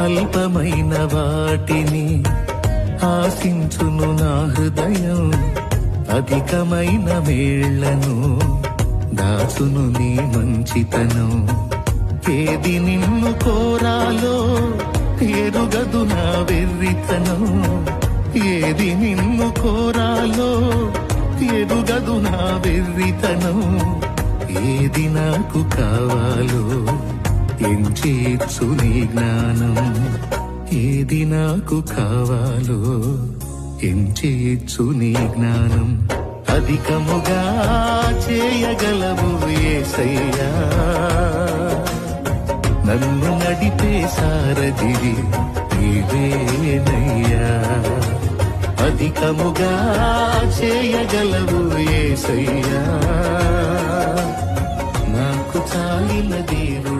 అల్పమైన వాటిని ఆశించును నా హృదయం, అధికమైన వేళ్లను దాచును నీ మంచితనం. ఏది నిన్ను కోరాలో ఎరుగదు నా వెర్రితనం, ఏది నిన్ను కోరాలో ఎరుగదు నా వెర్రితనం. ఏది నాకు కావాలో ఎంచేచ్చు నీ జ్ఞానం, ఏది నాకు కావాలో ఎంచేచ్చు నీ జ్ఞానం. అధికముగా చేయగలవు యేసయ్యా, నన్ను నడిపే సారథివి నీవేనయ్యా. అధికముగా చేయగలవు యేసయ్యా, నాకు చాలిన దేవుడు